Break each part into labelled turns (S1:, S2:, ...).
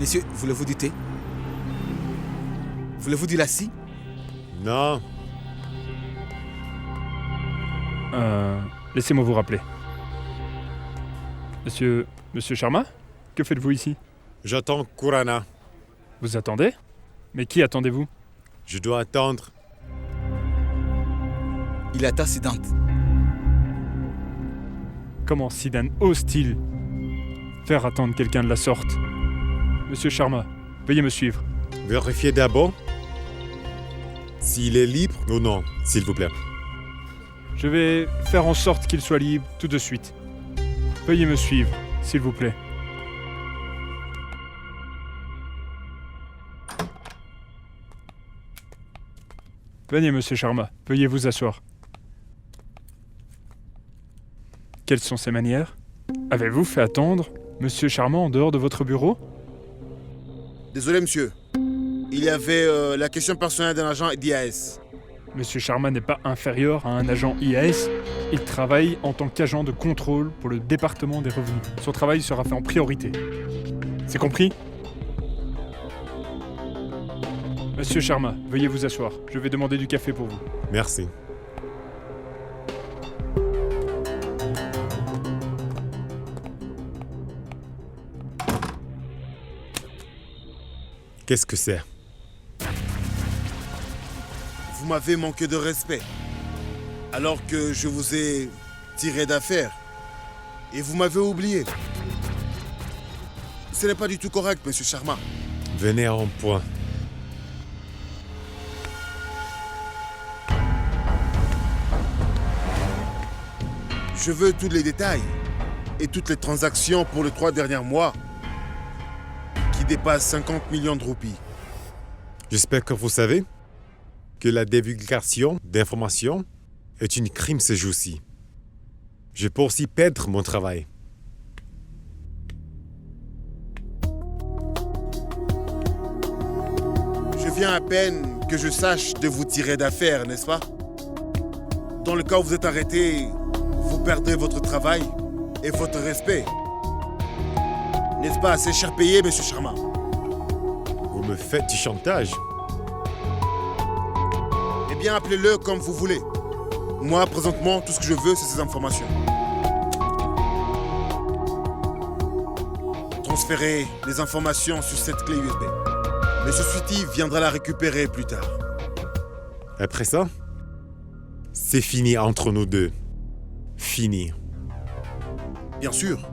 S1: Messieurs, voulez-vous du thé? Voulez-vous du lassi?
S2: Non.
S3: Laissez-moi vous rappeler. Monsieur Sharma? Que faites-vous ici?
S2: J'attends Kurana.
S3: Vous attendez? Mais qui attendez-vous?
S2: Je dois attendre.
S1: Il attend Siddhant.
S3: Comment Siddhant ose-t-il faire attendre quelqu'un de la sorte? Monsieur Sharma, veuillez me suivre.
S2: Vérifiez d'abord s'il est libre ou non, s'il vous plaît.
S3: Je vais faire en sorte qu'il soit libre tout de suite. Veuillez me suivre, s'il vous plaît. Venez, monsieur Sharma, veuillez vous asseoir. Quelles sont ces manières? Avez-vous fait attendre monsieur Sharma en dehors de votre bureau?
S4: Désolé, monsieur. Il y avait la question personnelle d'un agent d'IAS.
S3: Monsieur Sharma n'est pas inférieur à un agent IAS. Il travaille en tant qu'agent de contrôle pour le département des revenus. Son travail sera fait en priorité. C'est compris? Monsieur Sharma, veuillez vous asseoir. Je vais demander du café pour vous.
S2: Merci. Qu'est-ce que c'est?
S4: Vous m'avez manqué de respect. Alors que je vous ai tiré d'affaire. Et vous m'avez oublié. Ce n'est pas du tout correct, monsieur Sharma.
S2: Venez en point.
S4: Je veux tous les détails et toutes les transactions pour les 3 derniers mois qui dépassent 50 millions de roupies.
S2: J'espère que vous savez que la divulgation d'informations est un crime ces jours-ci. Je peux aussi perdre mon travail.
S4: Je viens à peine que je sache de vous tirer d'affaire, n'est-ce pas? Dans le cas où vous êtes arrêté, vous perdrez votre travail et votre respect. N'est-ce pas assez cher payé, monsieur Sharma?
S2: Vous me faites du chantage.
S4: Eh bien, appelez-le comme vous voulez. Moi, présentement, tout ce que je veux, c'est ces informations. Transférez les informations sur cette clé USB. Monsieur Sweetie viendra la récupérer plus tard.
S2: Après ça, c'est fini entre nous deux. Fini.
S4: Bien sûr.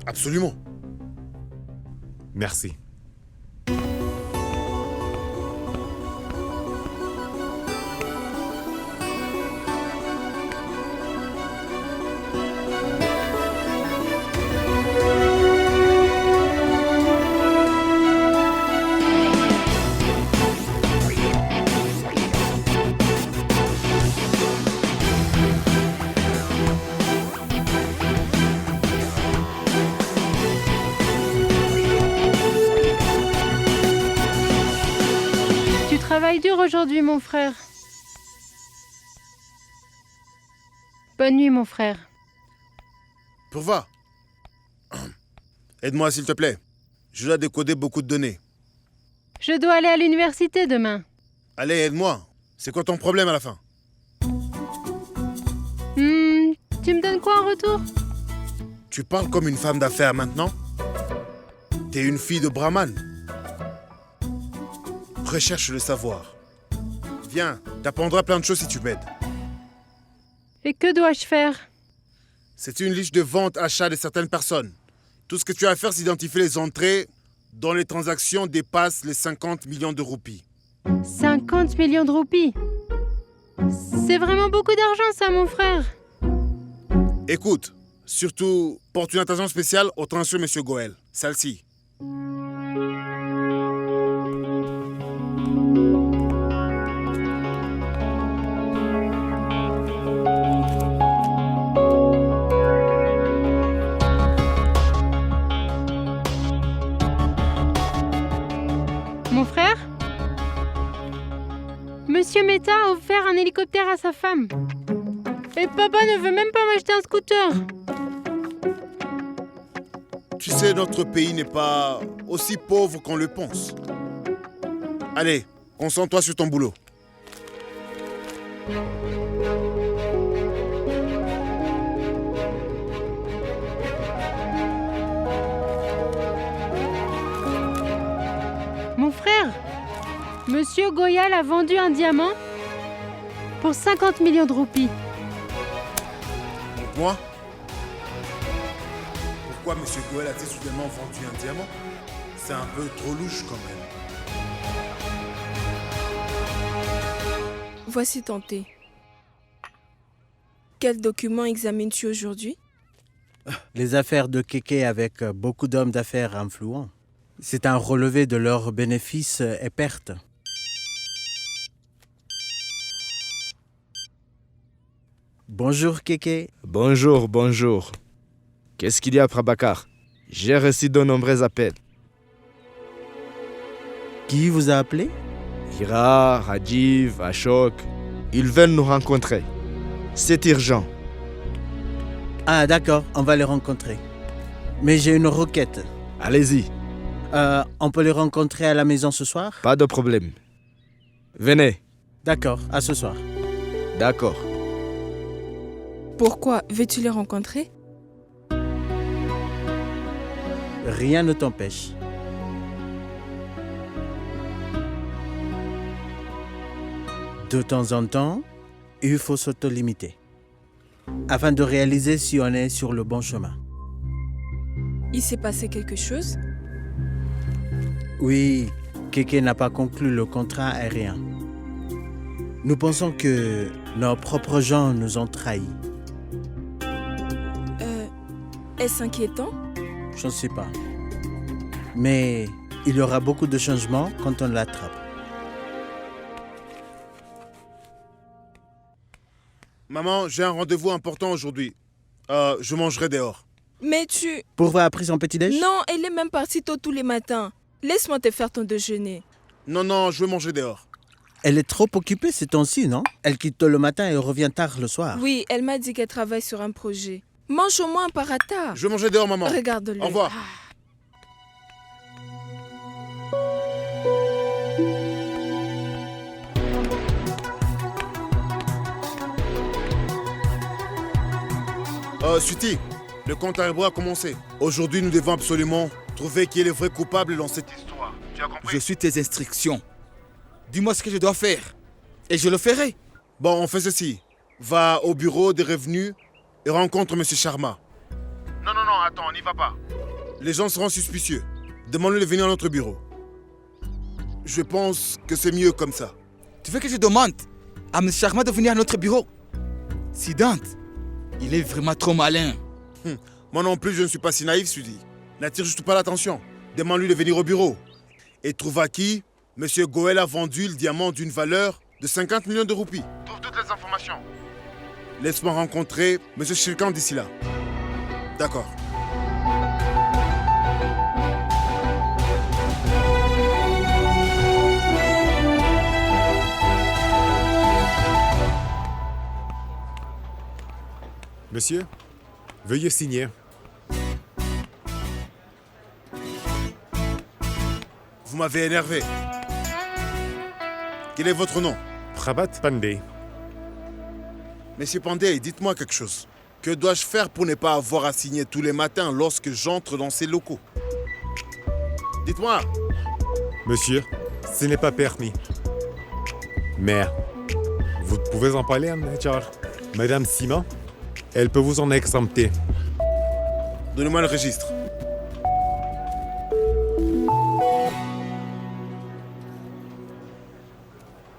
S4: Absolument.
S2: Merci.
S5: Travail dur aujourd'hui, mon frère. Bonne nuit, mon frère.
S4: Pourva. Aide-moi, s'il te plaît. Je dois décoder beaucoup de données.
S5: Je dois aller à l'université demain.
S4: Allez, aide-moi. C'est quoi ton problème à la fin?
S5: Tu me donnes quoi en retour?
S4: Tu parles comme une femme d'affaires maintenant? T'es une fille de brahman. Recherche le savoir. Viens, t'apprendras plein de choses si tu m'aides.
S5: Et que dois-je faire?
S4: C'est une liste de vente achat de certaines personnes. Tout ce que tu as à faire, c'est identifier les entrées dont les transactions dépassent les 50 millions de roupies.
S5: 50 millions de roupies? C'est vraiment beaucoup d'argent, ça, mon frère.
S4: Écoute, surtout, porte une attention spéciale au transfert Monsieur Goel. Celle-ci.
S5: Mon frère? Monsieur Mehta a offert un hélicoptère à sa femme. Et papa ne veut même pas m'acheter un scooter.
S4: Tu sais, notre pays n'est pas aussi pauvre qu'on le pense. Allez, concentre-toi sur ton boulot.
S5: Mon frère, Monsieur Goyal a vendu un diamant pour 50 millions de roupies.
S4: Donc moi, pourquoi M. Goël a-t-il soudainement vendu un diamant? C'est un peu trop louche quand même.
S6: Voici ton thé. Quel document examines-tu aujourd'hui?
S7: Les affaires de Kéké avec beaucoup d'hommes d'affaires influents. C'est un relevé de leurs bénéfices et pertes. Bonjour Kéké.
S8: Bonjour, bonjour. Qu'est-ce qu'il y a, Prabhakar? J'ai reçu de nombreux appels.
S7: Qui vous a appelé?
S8: Hira, Rajiv, Ashok, ils veulent nous rencontrer. C'est urgent.
S7: Ah d'accord, on va les rencontrer. Mais j'ai une requête.
S8: Allez-y,
S7: On peut les rencontrer à la maison ce soir?
S8: pas de problème. Venez.
S7: D'accord, à ce soir.
S8: D'accord.
S6: Pourquoi? Veux-tu les rencontrer?
S7: Rien ne t'empêche. De temps en temps, il faut s'auto-limiter afin de réaliser si on est sur le bon chemin.
S6: Il s'est passé quelque chose?
S7: Oui, Kéké n'a pas conclu le contrat aérien. Nous pensons que nos propres gens nous ont trahis.
S6: Est-ce inquiétant?
S7: Je ne sais pas. Mais il y aura beaucoup de changements quand on l'attrape.
S4: Maman, j'ai un rendez-vous important aujourd'hui. Je mangerai dehors.
S6: Mais tu...
S7: Pourvu a pris son petit-déj?
S6: Non, elle est même partie tôt tous les matins. Laisse-moi te faire ton déjeuner.
S4: Non, je veux manger dehors.
S7: Elle est trop occupée ces temps-ci, non? Elle quitte tôt le matin et revient tard le soir.
S6: Oui, elle m'a dit qu'elle travaille sur un projet. Mange au moins un paratha.
S4: Je veux manger dehors, maman.
S6: Regarde-le.
S4: Au revoir. Suti, le compte à rebours a commencé. Aujourd'hui, nous devons absolument trouver qui est le vrai coupable dans cette histoire. Tu as compris?
S1: Je suis tes instructions. Dis-moi ce que je dois faire. Et je le ferai.
S4: Bon, on fait ceci. Va au bureau des revenus et rencontre M. Sharma. Non, attends, n'y va pas. Les gens seront suspicieux. Demande-lui de venir à notre bureau. Je pense que c'est mieux comme ça.
S1: Tu veux que je demande à M. Sharma de venir à notre bureau? Siddhant, il est vraiment trop malin.
S4: Moi non plus, je ne suis pas si naïf, Sudi. N'attire juste pas l'attention. Demande-lui de venir au bureau. Et trouve à qui M. Goël a vendu le diamant d'une valeur de 50 millions de roupies. Trouve toutes les informations. Laisse-moi rencontrer M. Shirkan d'ici là. D'accord.
S2: Monsieur, veuillez signer.
S4: Vous m'avez énervé. Quel est votre nom?
S2: Prabhat Pandey.
S4: Monsieur Pandey, dites-moi quelque chose. Que dois-je faire pour ne pas avoir à signer tous les matins lorsque j'entre dans ces locaux? Dites-moi.
S2: Monsieur, ce n'est pas permis. Mais vous pouvez en parler à HR. Madame Sima, elle peut vous en exempter.
S4: Donnez-moi le registre.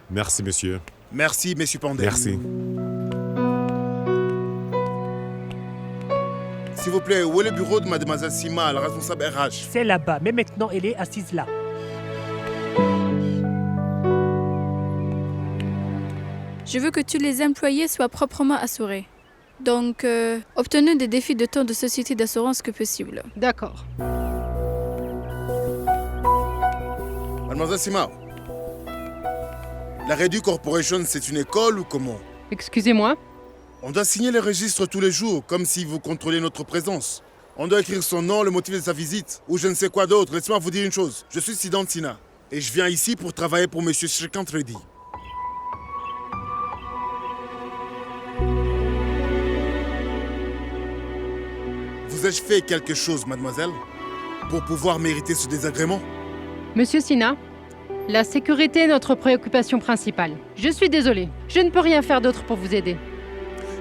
S2: Merci, monsieur.
S4: Merci, monsieur Pandey.
S2: Merci.
S4: S'il vous plaît, où est le bureau de mademoiselle Sima, la responsable RH?
S9: C'est là-bas, mais maintenant elle est assise là.
S10: Je veux que tous les employés soient proprement assurés. Donc, obtenez des défis de temps de société d'assurance que possible.
S5: D'accord.
S4: Mademoiselle Sima, la Redu Corporation, c'est une école ou comment?
S5: Excusez-moi.
S4: On doit signer les registres tous les jours, comme si vous contrôliez notre présence. On doit écrire son nom, le motif de sa visite, ou je ne sais quoi d'autre. Laissez-moi vous dire une chose. Je suis Siddhant Sinha, et je viens ici pour travailler pour Monsieur Shrikant Reddy. Vous ai-je fait quelque chose, mademoiselle, pour pouvoir mériter ce désagrément?
S5: Monsieur Sinha, la sécurité est notre préoccupation principale. Je suis désolée, je ne peux rien faire d'autre pour vous aider.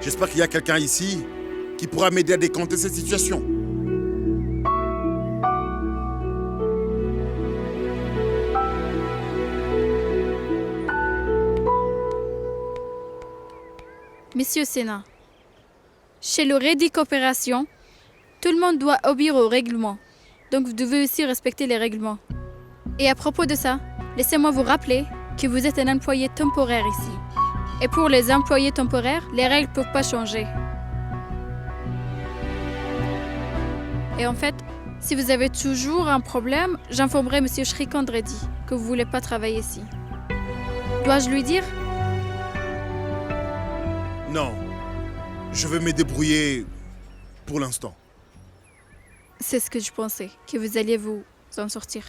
S4: J'espère qu'il y a quelqu'un ici qui pourra m'aider à décanter cette situation.
S10: Monsieur Sinha, chez le Reddy Coopération, tout le monde doit obéir aux règlements. Donc vous devez aussi respecter les règlements. Et à propos de ça, laissez-moi vous rappeler que vous êtes un employé temporaire ici. Et pour les employés temporaires, les règles ne peuvent pas changer. Et en fait, si vous avez toujours un problème, j'informerai Monsieur Shrikant Reddy que vous ne voulez pas travailler ici. Dois-je lui dire?
S4: Non, je vais me débrouiller pour l'instant.
S10: C'est ce que je pensais, que vous alliez vous en sortir.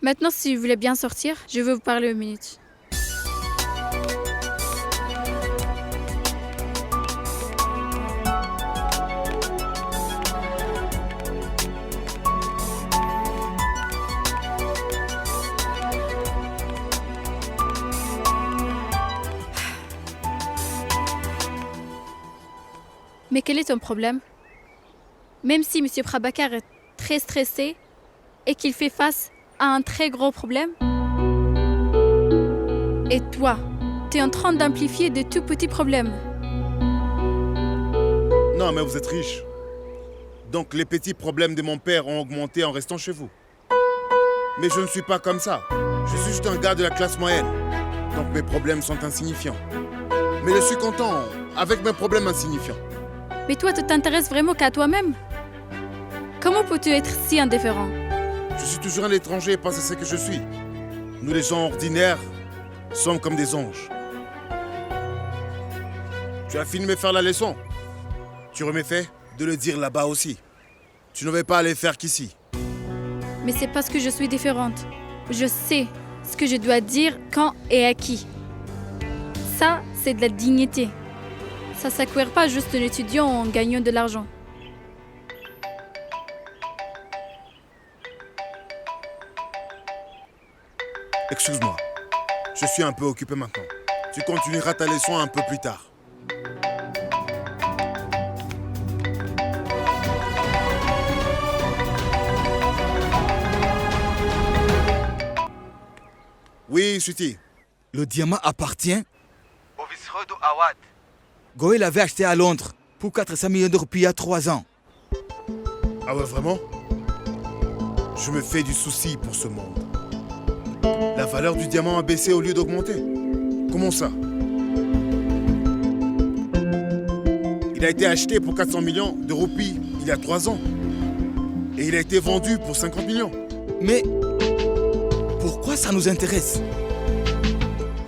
S10: Maintenant, si vous voulez bien sortir, je veux vous parler une minute. Mais quel est ton problème? Même si M. Prabhakar est très stressé et qu'il fait face à un très gros problème, et toi, tu es en train d'amplifier de tout petits problèmes.
S4: Non, mais vous êtes riche. Donc les petits problèmes de mon père ont augmenté en restant chez vous. Mais je ne suis pas comme ça. Je suis juste un gars de la classe moyenne. Donc mes problèmes sont insignifiants. Mais je suis content avec mes problèmes insignifiants.
S10: Mais toi, tu t'intéresses vraiment qu'à toi-même? Comment peux-tu être si indifférent?
S4: Je suis toujours un étranger parce que c'est ce que je suis. Nous, les gens ordinaires, sommes comme des anges. Tu as fini de me faire la leçon. Tu aurais fait de le dire là-bas aussi. Tu ne vais pas aller faire qu'ici.
S10: Mais c'est parce que je suis différente. Je sais ce que je dois dire, quand et à qui. Ça, c'est de la dignité. Ça ne s'acquiert pas juste un étudiant en gagnant de l'argent.
S4: Excuse-moi, je suis un peu occupé maintenant. Tu continueras ta leçon un peu plus tard. Oui, Suti.
S1: Le diamant appartient
S11: au vice-roi de Awad.
S1: Goël l'avait acheté à Londres pour 400 millions de roupies il y a 3 ans.
S4: Ah ouais, vraiment? Je me fais du souci pour ce monde. La valeur du diamant a baissé au lieu d'augmenter. Comment ça? Il a été acheté pour 400 millions de roupies il y a 3 ans. Et il a été vendu pour 50 millions.
S1: Mais pourquoi ça nous intéresse?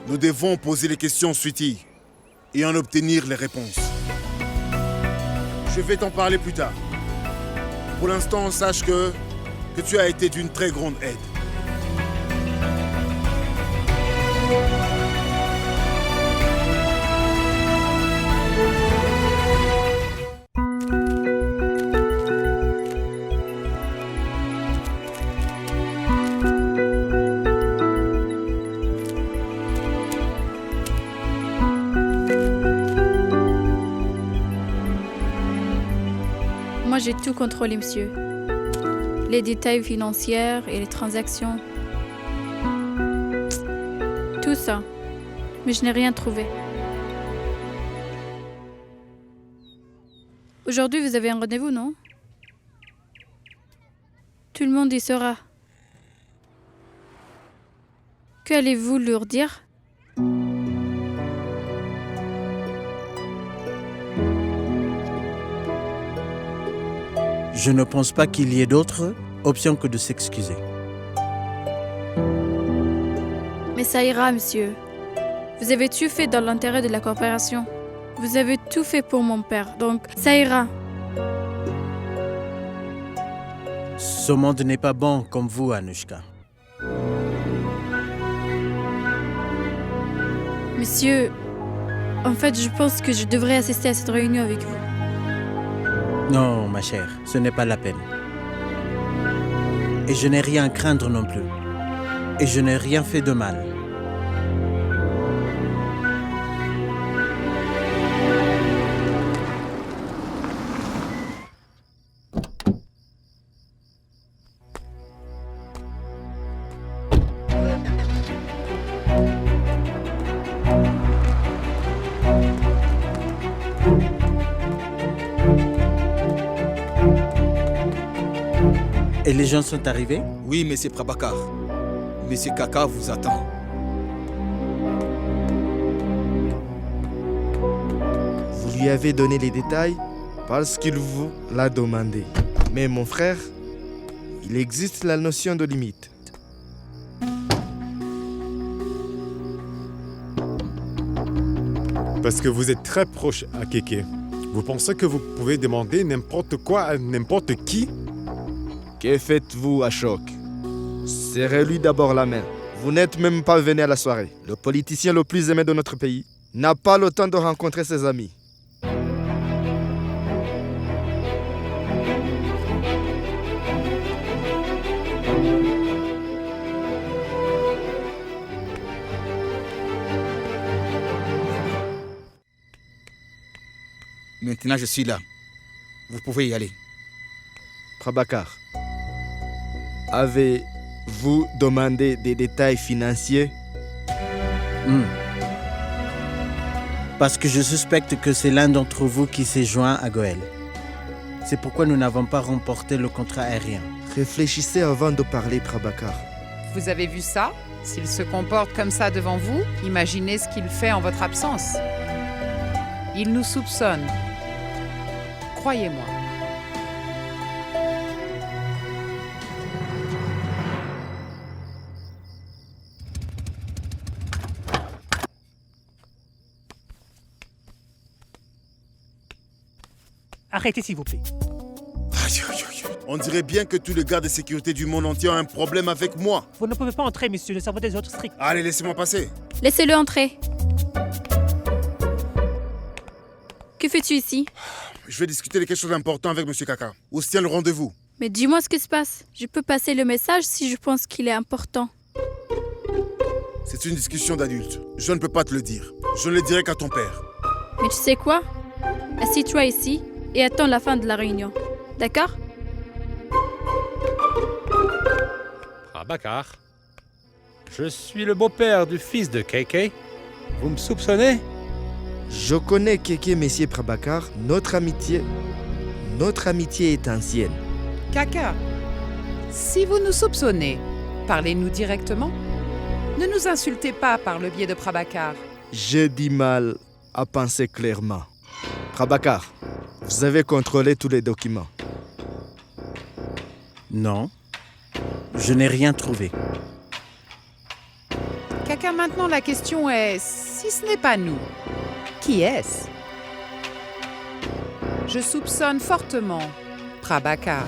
S4: Nous devons poser les questions, Sweetie, et en obtenir les réponses. Je vais t'en parler plus tard. Pour l'instant, sache que tu as été d'une très grande aide.
S10: Moi, j'ai tout contrôlé, monsieur. Les détails financiers et les transactions. Tout ça. Mais je n'ai rien trouvé. Aujourd'hui, vous avez un rendez-vous, non? Tout le monde y sera. Qu'allez-vous leur dire?
S7: Je ne pense pas qu'il y ait d'autre option que de s'excuser.
S10: Mais ça ira, monsieur. Vous avez tout fait dans l'intérêt de la coopération. Vous avez tout fait pour mon père, donc ça ira.
S7: Ce monde n'est pas bon comme vous, Anushka.
S10: Monsieur, en fait, je pense que je devrais assister à cette réunion avec vous.
S7: Non, ma chère, ce n'est pas la peine. Et je n'ai rien à craindre non plus. Et je n'ai rien fait de mal. Et les gens sont arrivés?
S1: Oui, monsieur Prabhakar. Monsieur Kaka vous attend.
S8: Vous lui avez donné les détails parce qu'il vous l'a demandé. Mais mon frère, il existe la notion de limite.
S2: Parce que vous êtes très proche à Keke. Vous pensez que vous pouvez demander n'importe quoi à n'importe qui?
S8: Que faites-vous, Ashok? Serrez-lui d'abord la main. Vous n'êtes même pas venu à la soirée. Le politicien le plus aimé de notre pays n'a pas le temps de rencontrer ses amis.
S1: Maintenant, je suis là. Vous pouvez y aller.
S8: Prabhakar, avez-vous demandé des détails financiers?
S7: Parce que je suspecte que c'est l'un d'entre vous qui s'est joint à Goël. C'est pourquoi nous n'avons pas remporté le contrat aérien.
S8: Réfléchissez avant de parler, Prabhakar.
S12: Vous avez vu ça? S'il se comporte comme ça devant vous, imaginez ce qu'il fait en votre absence. Il nous soupçonne. Croyez-moi.
S9: Arrêtez, s'il vous plaît.
S4: On dirait bien que tous les gardes de sécurité du monde entier ont un problème avec moi.
S9: Vous ne pouvez pas entrer, monsieur. Nous avons des ordres stricts.
S4: Allez, laissez-moi passer.
S10: Laissez-le entrer. Que fais-tu ici?
S4: Je vais discuter de quelque chose d'important avec Monsieur Kaka. Où se tient le rendez-vous?
S10: Mais dis-moi ce qui se passe. Je peux passer le message si je pense qu'il est important.
S4: C'est une discussion d'adultes. Je ne peux pas te le dire. Je ne le dirai qu'à ton père.
S10: Mais tu sais quoi? Assis-toi ici et attends la fin de la réunion. D'accord?
S13: Prabhakar, je suis le beau-père du fils de Keke. Vous me soupçonnez?
S8: Je connais Keke, Messieurs Prabhakar. Notre amitié est ancienne.
S12: Kaka, si vous nous soupçonnez, parlez-nous directement. Ne nous insultez pas par le biais de Prabhakar.
S8: J'ai du mal à penser clairement. Prabhakar, vous avez contrôlé tous les documents?
S7: Non, je n'ai rien trouvé.
S12: Kaka, maintenant la question est, si ce n'est pas nous, qui est-ce? Je soupçonne fortement Prabhakar.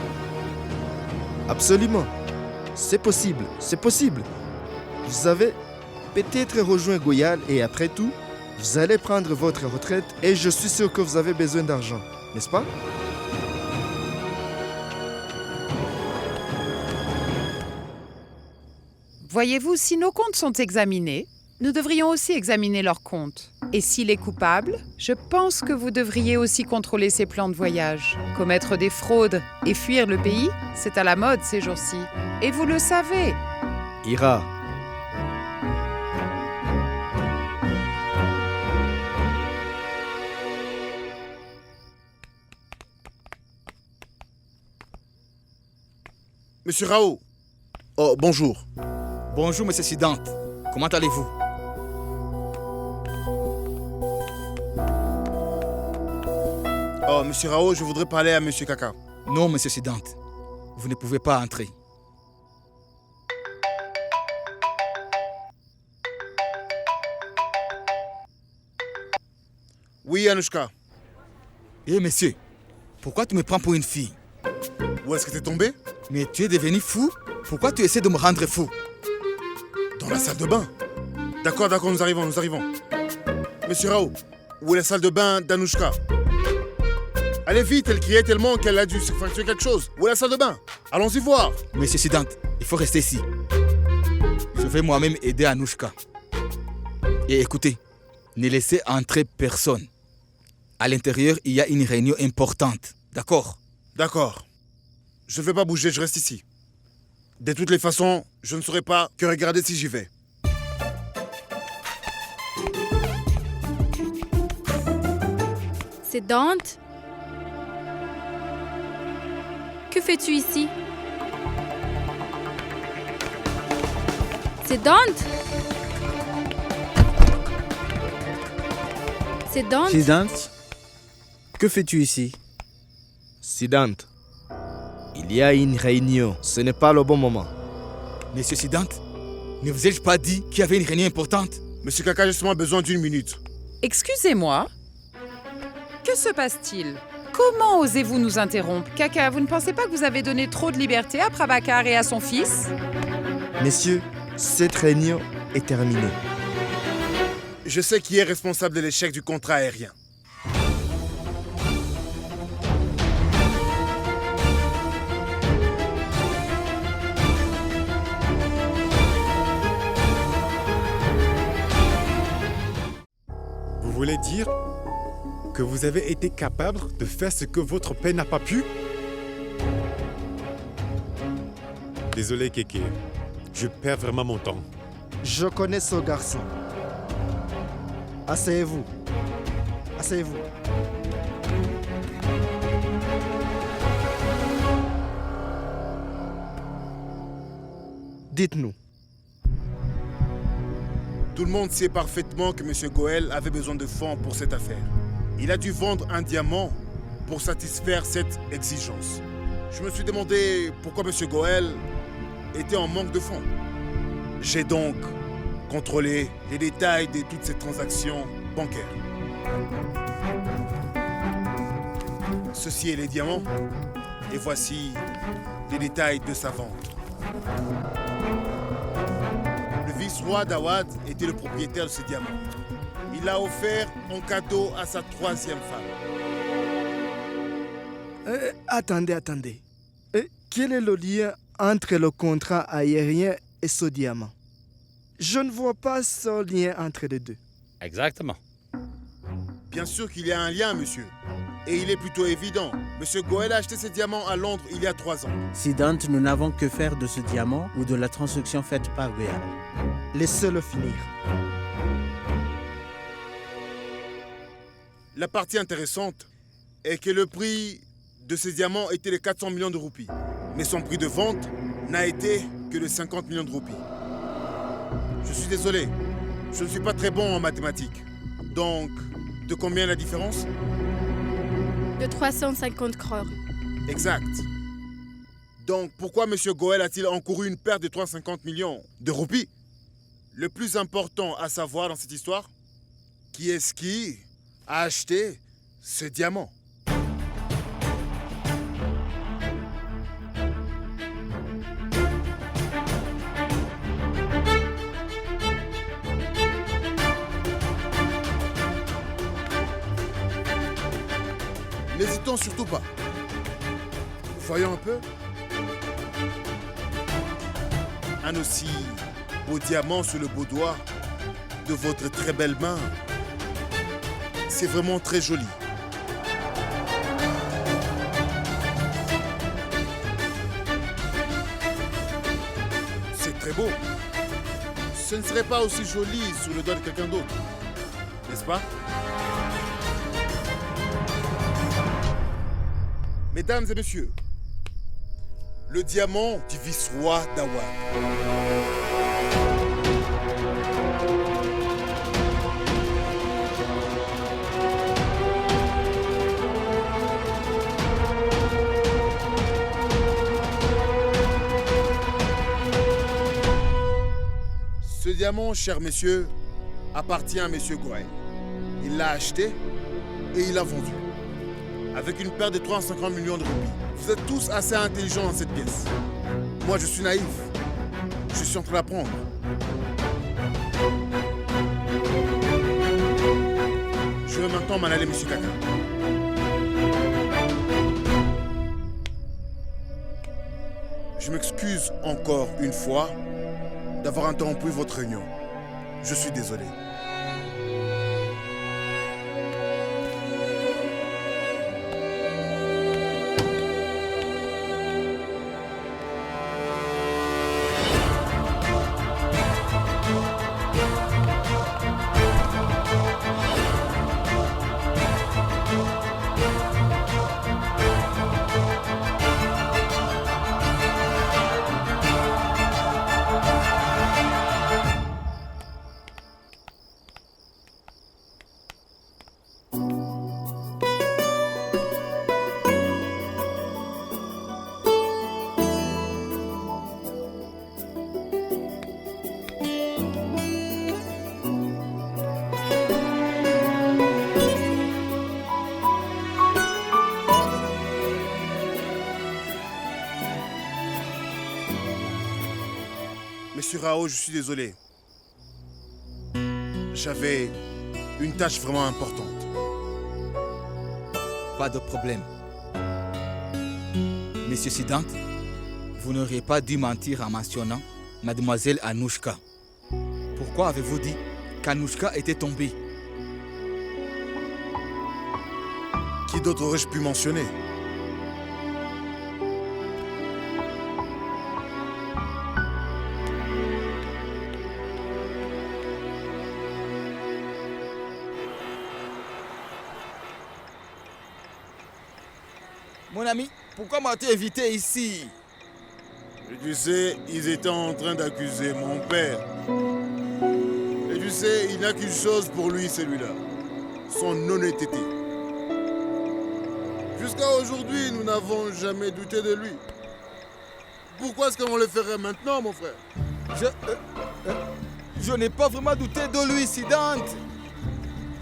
S8: Absolument. C'est possible, c'est possible. Vous avez peut-être rejoint Goyal et après tout, vous allez prendre votre retraite et je suis sûr que vous avez besoin d'argent, n'est-ce pas?
S12: Voyez-vous, si nos comptes sont examinés, nous devrions aussi examiner leurs comptes. Et s'il est coupable, je pense que vous devriez aussi contrôler ses plans de voyage. Commettre des fraudes et fuir le pays, c'est à la mode ces jours-ci. Et vous le savez.
S8: Ira.
S4: Monsieur Rao. Oh, bonjour.
S1: Bonjour, monsieur Siddhant. Comment allez-vous?
S4: Oh, monsieur Rao, je voudrais parler à monsieur Kaka.
S1: Non, monsieur Siddhant. Vous ne pouvez pas entrer.
S4: Oui, Anushka.
S1: Eh, monsieur, pourquoi tu me prends pour une fille?
S4: Où est-ce que t'es tombé?
S1: Mais tu es devenu fou? Pourquoi tu essaies de me rendre fou?
S4: Dans la salle de bain. D'accord, nous arrivons. Monsieur Rao, où est la salle de bain d'Anouchka? Allez vite, elle criait tellement qu'elle a dû se fracturer quelque chose. Où est la salle de bain? Allons-y voir.
S1: Monsieur Siddhant, il faut rester ici. Je vais moi-même aider Anouchka. Et écoutez, ne laissez entrer personne. À l'intérieur, il y a une réunion importante. D'accord?
S4: D'accord. Je ne vais pas bouger, je reste ici. De toutes les façons, je ne saurais pas que regarder si j'y vais.
S10: C'est Dante. Que fais-tu ici? C'est Dante. C'est Dante.
S7: Siddhant, que fais-tu ici?
S8: Siddhant, il y a une réunion. Ce n'est pas le bon moment.
S1: Monsieur Siddhant, ne vous ai-je pas dit qu'il y avait une réunion importante?
S4: Monsieur Kaka, j'ai seulement besoin d'une minute.
S12: Excusez-moi. Que se passe-t-il? Comment osez-vous nous interrompre? Kaka, vous ne pensez pas que vous avez donné trop de liberté à Prabhakar et à son fils?
S8: Messieurs, cette réunion est terminée.
S4: Je sais qui est responsable de l'échec du contrat aérien.
S2: Vous voulez dire que vous avez été capable de faire ce que votre père n'a pas pu? Désolé, Kéké. Je perds vraiment mon temps.
S8: Je connais ce garçon. Asseyez-vous. Asseyez-vous. Dites-nous.
S4: Tout le monde sait parfaitement que M. Goel avait besoin de fonds pour cette affaire. Il a dû vendre un diamant pour satisfaire cette exigence. Je me suis demandé pourquoi M. Goel était en manque de fonds. J'ai donc contrôlé les détails de toutes ces transactions bancaires. Ceci est les diamants et voici les détails de sa vente. Le vice-roi d'Awad était le propriétaire de ce diamant. Il l'a offert en cadeau à sa troisième femme.
S8: Attendez. Quel est le lien entre le contrat aérien et ce diamant? Je ne vois pas ce lien entre les deux.
S13: Exactement.
S4: Bien sûr qu'il y a un lien, monsieur. Et il est plutôt évident. Monsieur Goel a acheté ce diamant à Londres il y a 3 ans.
S7: Siddhant, nous n'avons que faire de ce diamant ou de la transaction faite par Goel.
S8: Laissez-le finir.
S4: La partie intéressante est que le prix de ce diamant était de 400 millions de roupies. Mais son prix de vente n'a été que de 50 millions de roupies. Je suis désolé, je ne suis pas très bon en mathématiques. Donc, de combien la différence?
S10: De 350 crores.
S4: Exact. Donc, pourquoi M. Goel a-t-il encouru une perte de 350 millions de roupies? Le plus important à savoir dans cette histoire, qui est-ce qui a acheté ce diamant? N'hésitons surtout pas. Voyons un peu. Un aussi beau diamant sur le beau doigt de votre très belle main. C'est vraiment très joli. C'est très beau. Ce ne serait pas aussi joli sur le doigt de quelqu'un d'autre, n'est-ce pas? Mesdames et messieurs, le diamant du vice-roi d'Awad. Ce diamant, chers messieurs, appartient à M. Goel. Il l'a acheté et il l'a vendu, avec une perte de 350 millions de roupies. Vous êtes tous assez intelligents dans cette pièce. Moi, je suis naïf. Je suis en train d'apprendre. Je vais maintenant m'en aller, monsieur Kaka. Je m'excuse encore une fois d'avoir interrompu votre réunion. Je suis désolé. Monsieur Rao, je suis désolé. J'avais une tâche vraiment importante.
S1: Pas de problème. Monsieur Siddhant, vous n'auriez pas dû mentir en mentionnant Mademoiselle Anushka. Pourquoi avez-vous dit qu'Anushka était tombée?
S4: Qui d'autre aurais-je pu mentionner?
S1: Mon ami, pourquoi m'as-tu invité ici?
S4: Et tu sais, ils étaient en train d'accuser mon père. Et tu sais, il n'a qu'une chose pour lui, celui-là. Son honnêteté. Jusqu'à aujourd'hui, nous n'avons jamais douté de lui. Pourquoi est-ce qu'on le ferait maintenant, mon frère?
S1: Je n'ai pas vraiment douté de lui, Siddhant.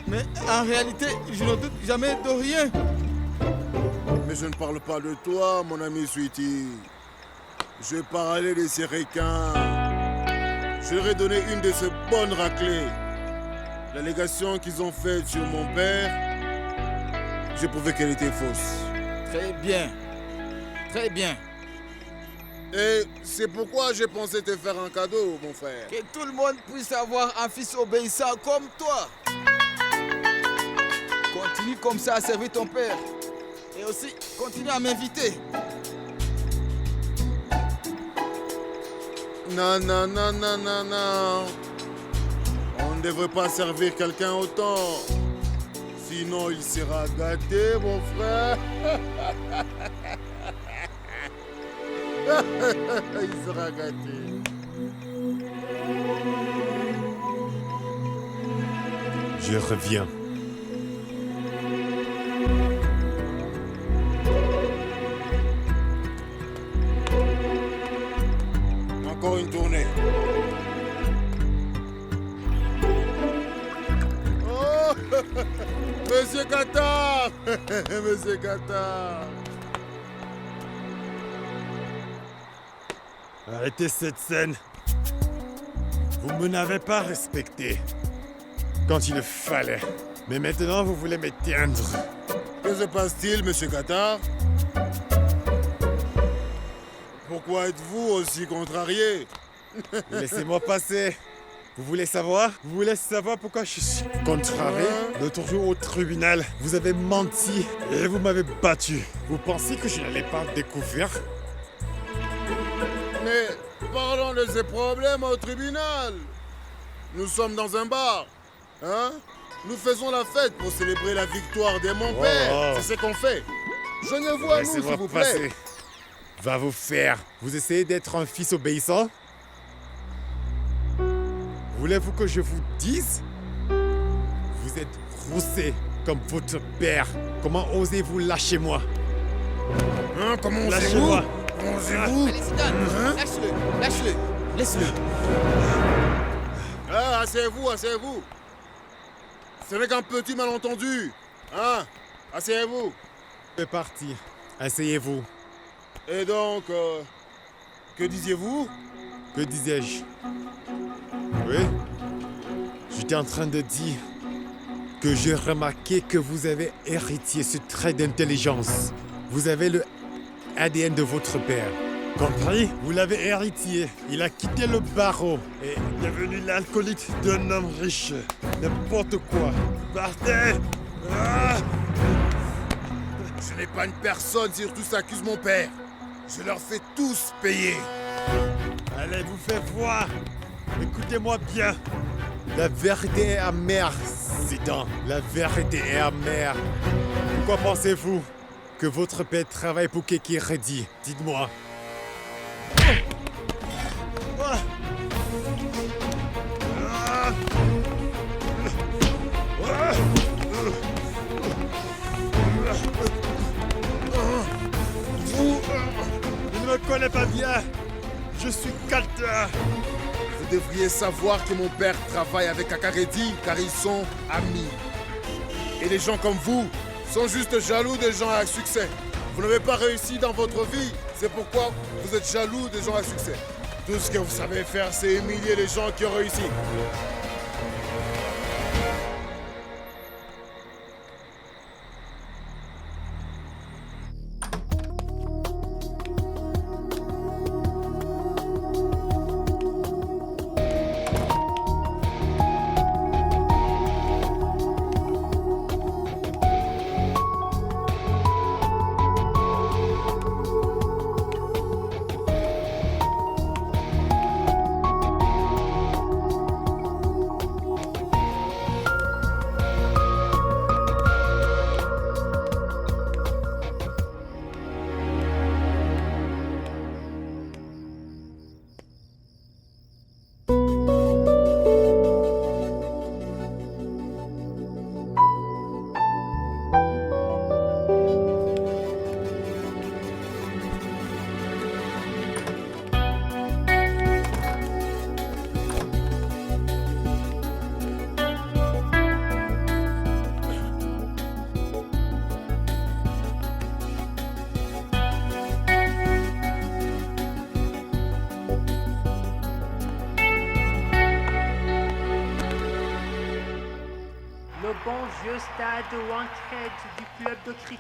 S1: Mais en réalité, je ne doute jamais de rien.
S4: Mais je ne parle pas de toi, mon ami Sweetie. Je parlais de ces requins. Je leur ai donné une de ces bonnes raclées. L'allégation qu'ils ont faite sur mon père, j'ai prouvé qu'elle était fausse.
S1: Très bien. Très bien.
S4: Et c'est pourquoi j'ai pensé te faire un cadeau, mon frère.
S1: Que tout le monde puisse avoir un fils obéissant comme toi. Continue comme ça à servir ton père. Et aussi, continue à m'inviter.
S4: Non, non, non, non, non, non. On ne devrait pas servir quelqu'un autant. Sinon, il sera gâté, mon frère. Il sera gâté.
S2: Je reviens.
S4: Encore une tournée. Oh, Monsieur Qatar. Monsieur Qatar.
S2: Arrêtez cette scène. Vous me n'avez pas respecté. Quand il le fallait. Mais maintenant, vous voulez m'éteindre.
S4: Que se passe-t-il, Monsieur Qatar? Pourquoi êtes-vous aussi contrarié?
S2: Laissez-moi passer. Vous voulez savoir? Vous voulez savoir pourquoi je suis contrarié? L'autre jour au tribunal, vous avez menti et vous m'avez battu. Vous pensez que je n'allais pas découvrir?
S4: Mais parlons de ces problèmes au tribunal. Nous sommes dans un bar. Hein? Nous faisons la fête pour célébrer la victoire de mon père. C'est ce qu'on fait. Joignez-vous à nous, s'il vous plaît.
S2: Passer. Va vous faire. Vous essayez d'être un fils obéissant? Voulez-vous que je vous dise? Vous êtes roussé comme votre père. Comment osez-vous lâcher moi?
S4: Hein? Comment
S2: lâchez-moi?
S4: Comment osez-vous?
S1: Allez, Siddhant, lâche-le, lâche-le, laisse-le.
S4: Ah, asseyez-vous, asseyez-vous. Ce n'est qu'un petit malentendu. Hein? Asseyez-vous.
S2: C'est parti. Asseyez-vous.
S4: Et donc, que disiez-vous?
S2: Que disais-je? Oui? J'étais en train de dire que j'ai remarqué que vous avez hérité ce trait d'intelligence. Vous avez le ADN de votre père. Compris? Vous l'avez hérité. Il a quitté le barreau et est devenu l'alcoolique d'un homme riche. N'importe quoi. Partez! Ah!
S4: Je n'ai pas une personne, surtout ça accuse mon père. Je leur fais tous payer.
S2: Allez, vous faites voir. Écoutez-moi bien. La vérité est amère, Zidane. La vérité est amère. Pourquoi pensez-vous que votre père travaille pour Keke Reddy? Dites-moi. Vous ne me connaissez pas bien. Je suis Calta.
S4: Vous devriez savoir que mon père travaille avec Akaredi car ils sont amis. Et les gens comme vous sont juste jaloux des gens à succès. Vous n'avez pas réussi dans votre vie, c'est pourquoi vous êtes jaloux des gens à succès. Tout ce que vous savez faire, c'est humilier les gens qui ont réussi.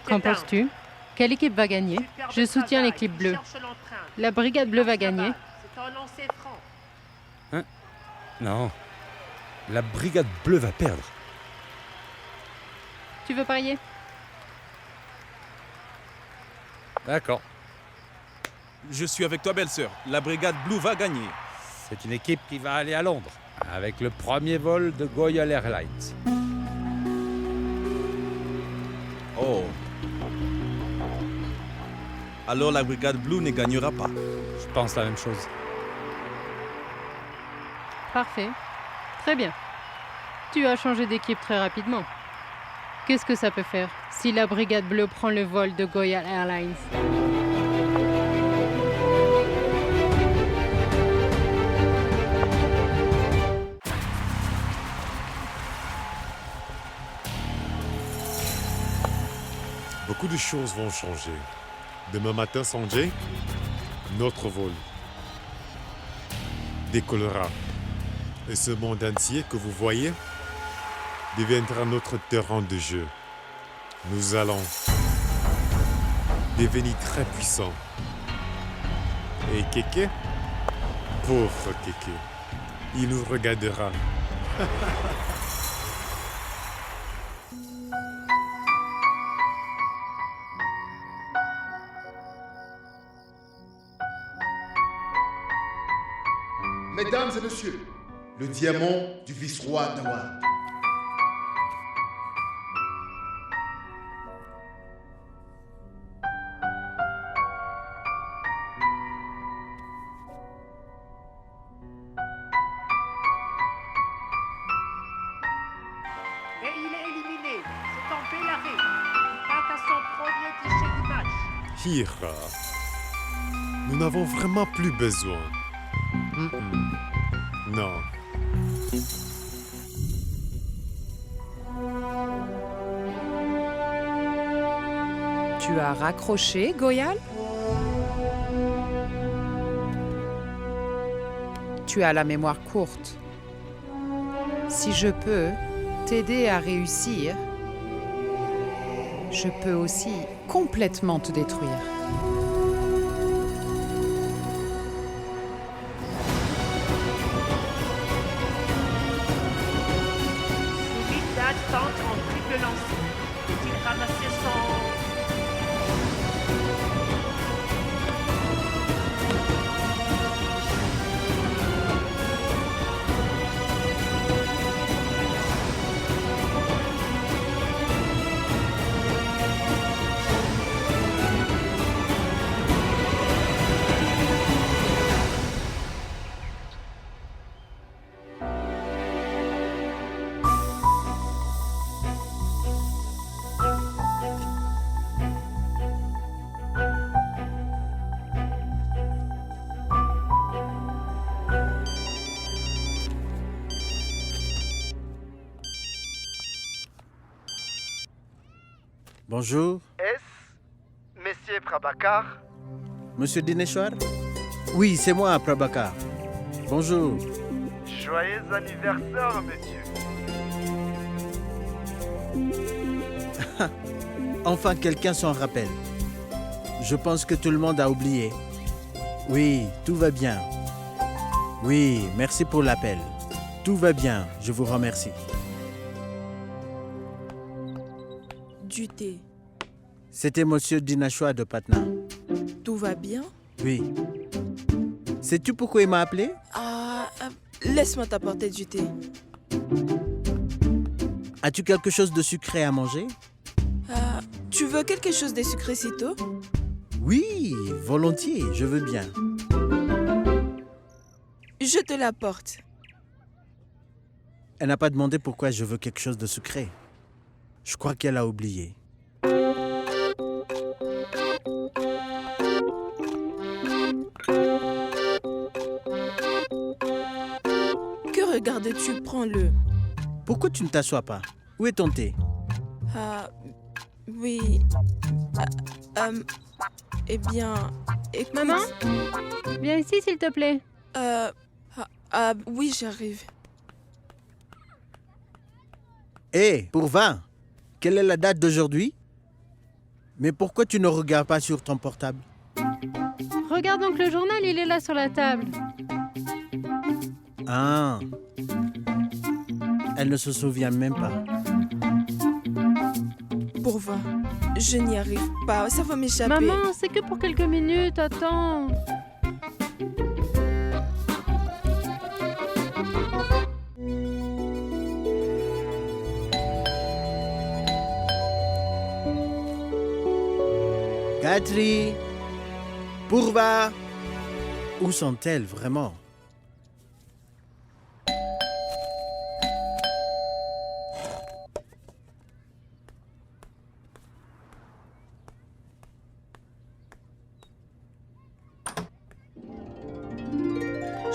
S5: Qu'en penses-tu? Quelle équipe va gagner? Je soutiens l'équipe bleue. La brigade bleue va gagner.
S13: Hein? Non. La brigade bleue va perdre.
S5: Tu veux parier?
S13: D'accord.
S14: Je suis avec toi, belle-sœur. La brigade bleue va gagner.
S13: C'est une équipe qui va aller à Londres avec le premier vol de Goyal Airlines.
S14: Oh. Alors la brigade bleue ne gagnera pas.
S13: Je pense la même chose.
S5: Parfait. Très bien. Tu as changé d'équipe très rapidement. Qu'est-ce que ça peut faire si la brigade bleue prend le vol de Goyal Airlines?
S2: Beaucoup de choses vont changer. Demain matin, Sanjay, notre vol décollera. Et ce monde entier que vous voyez deviendra notre terrain de jeu. Nous allons devenir très puissants. Et Keke, pauvre Keke, il nous regardera.
S4: Mesdames et messieurs, le diamant du vice-roi d'Awad.
S9: Et il est éliminé. C'est en Bélaré. Il part à son premier guichet du match.
S2: Hira, nous n'avons vraiment plus besoin. Non.
S12: Tu as raccroché, Goyal? tu as la mémoire courte. Si je peux t'aider à réussir, je peux aussi complètement te détruire.
S9: Dad tente en triple lancé. Peut-il ramasser son...
S7: Bonjour.
S8: Est-ce Monsieur Prabhakar?
S7: Monsieur Dineshwar? Oui, c'est moi, Prabhakar. Bonjour.
S8: Joyeux anniversaire, monsieur.
S7: Enfin, quelqu'un s'en rappelle. Je pense que tout le monde a oublié. Oui, tout va bien. Oui, merci pour l'appel. Tout va bien, je vous remercie.
S6: Du thé.
S7: C'était Monsieur Dineshwar de Patna.
S6: Tout va bien?
S7: Oui. Sais-tu pourquoi il m'a appelé?
S6: Laisse-moi t'apporter du thé.
S7: As-tu quelque chose de sucré à manger?
S6: Tu veux quelque chose de sucré si tôt?
S7: Oui, volontiers, je veux bien.
S6: Je te l'apporte.
S7: Elle n'a pas demandé pourquoi je veux quelque chose de sucré. Je crois qu'elle a oublié.
S6: Que regardes-tu? Prends-le.
S7: Pourquoi tu ne t'assois pas? Où est ton thé?
S6: Oui. Eh bien, écoute...
S5: Maman? Viens ici, s'il te plaît.
S6: Oui, j'arrive.
S7: Hé, Purva, quelle est la date d'aujourd'hui? Mais pourquoi tu ne regardes pas sur ton portable?
S5: Regarde donc le journal, il est là sur la table.
S7: Ah. Elle ne se souvient même pas.
S6: Purva, je n'y arrive pas, ça va m'échapper.
S5: Maman, c'est que pour quelques minutes, attends.
S7: Gayatri, Purva, où sont-elles vraiment?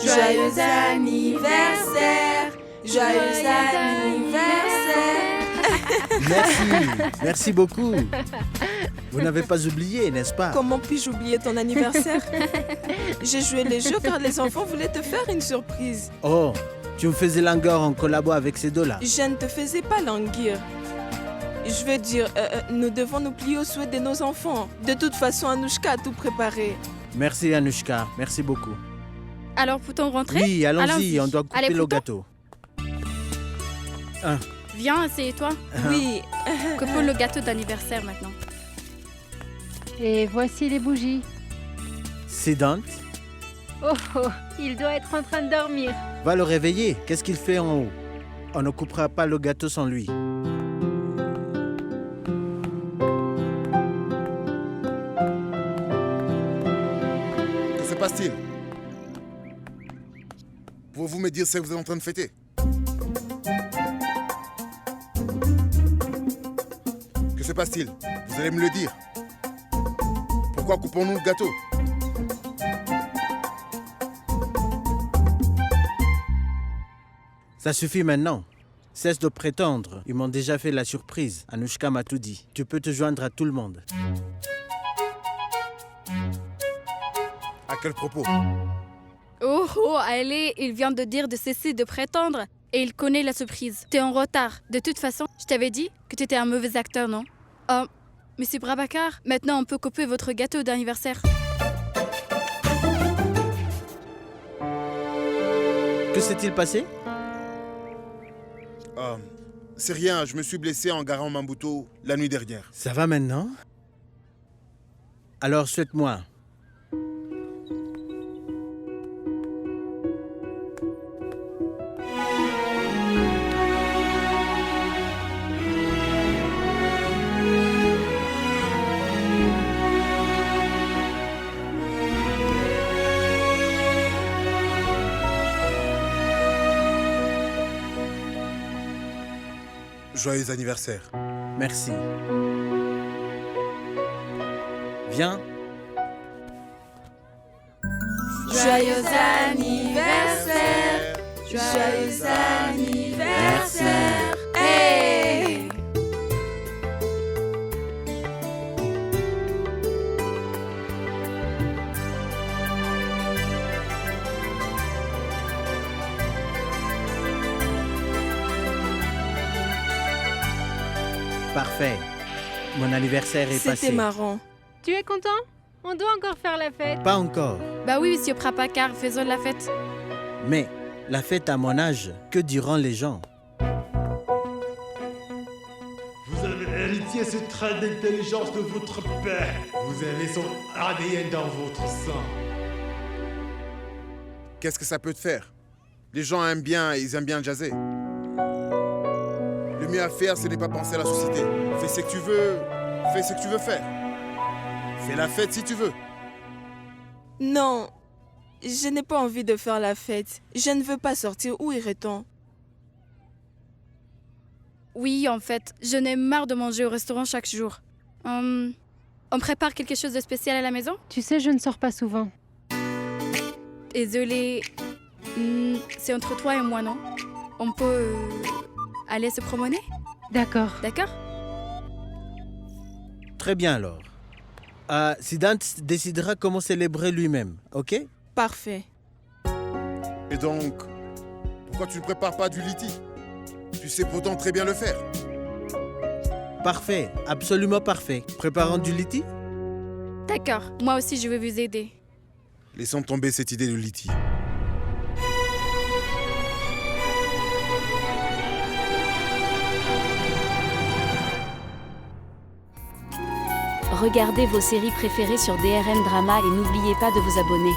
S6: Joyeux anniversaire! Joyeux anniversaire!
S7: Merci beaucoup. Vous n'avez pas oublié, n'est-ce pas?
S6: Comment puis-je oublier ton anniversaire? J'ai joué les jeux car les enfants voulaient te faire une surprise.
S7: Oh, tu me faisais langueur en collabo avec ces deux-là.
S6: Je ne te faisais pas languir. Je veux dire, nous devons nous plier aux souhaits de nos enfants. De toute façon, Anushka a tout préparé.
S7: Merci Anushka, merci beaucoup.
S10: Alors, peut-on rentrer?
S7: Oui, allons-y, on doit couper le gâteau.
S10: Viens, assieds-toi.
S6: Oui.
S10: Coupons le gâteau d'anniversaire maintenant.
S5: Et voici les bougies.
S7: Siddhant,
S5: Oh, il doit être en train de dormir.
S7: va le réveiller. Qu'est-ce qu'il fait en haut? On ne coupera pas le gâteau sans lui.
S4: Que se passe-t-il? Pouvez-vous me dire ce que vous êtes en train de fêter? Que se passe-t-il? Vous allez me le dire. Pourquoi coupons-nous le gâteau?
S7: Ça suffit maintenant. Cesse de prétendre. Ils m'ont déjà fait la surprise. Anushka m'a tout dit. Tu peux te joindre à tout le monde.
S4: À quel propos?
S10: Oh, allez, il vient de dire de cesser de prétendre et il connaît la surprise. T'es en retard. De toute façon, je t'avais dit que t'étais un mauvais acteur, non? Oh, Monsieur Brabakar, maintenant on peut couper votre gâteau d'anniversaire.
S7: Que s'est-il passé?
S4: C'est rien, je me suis blessé en garant Mambuto la nuit dernière.
S7: Ça va maintenant? Alors souhaite-moi.
S4: Joyeux anniversaire.
S7: Merci. Viens.
S6: Joyeux anniversaire. Joyeux anniversaire. Hey!
S7: Parfait. Mon anniversaire est passé.
S6: C'était marrant.
S5: Tu es content? On doit encore faire la fête.
S7: Pas encore.
S10: Bah oui, Monsieur Brabakar, faisons la fête.
S7: Mais la fête à mon âge, que diront les gens?
S2: Vous avez hérité ce trait d'intelligence de votre père. Vous avez son ADN dans votre sang.
S4: Qu'est-ce que ça peut te faire? Les gens aiment bien, ils aiment bien jazzer. Le mieux à faire, ce n'est pas penser à la société. Fais ce que tu veux, fais ce que tu veux faire. Fais la fête si tu veux.
S6: Non, je n'ai pas envie de faire la fête. Je ne veux pas sortir. Où irait-on?
S10: Oui, en fait, je n'ai marre de manger au restaurant chaque jour. On prépare quelque chose de spécial à la maison?
S5: Tu sais, je ne sors pas souvent.
S10: Désolée. C'est entre toi et moi, non? On peut aller se promener?
S5: D'accord.
S10: D'accord?
S7: Très bien alors. Siddhant décidera comment célébrer lui-même, ok?
S6: Parfait.
S4: Et donc, pourquoi tu ne prépares pas du liti? Tu sais pourtant très bien le faire.
S7: Parfait, absolument parfait. Préparons du liti?
S10: D'accord, moi aussi je vais vous aider.
S4: Laissons tomber cette idée de liti.
S15: Regardez vos séries préférées sur DRM Drama et n'oubliez pas de vous abonner.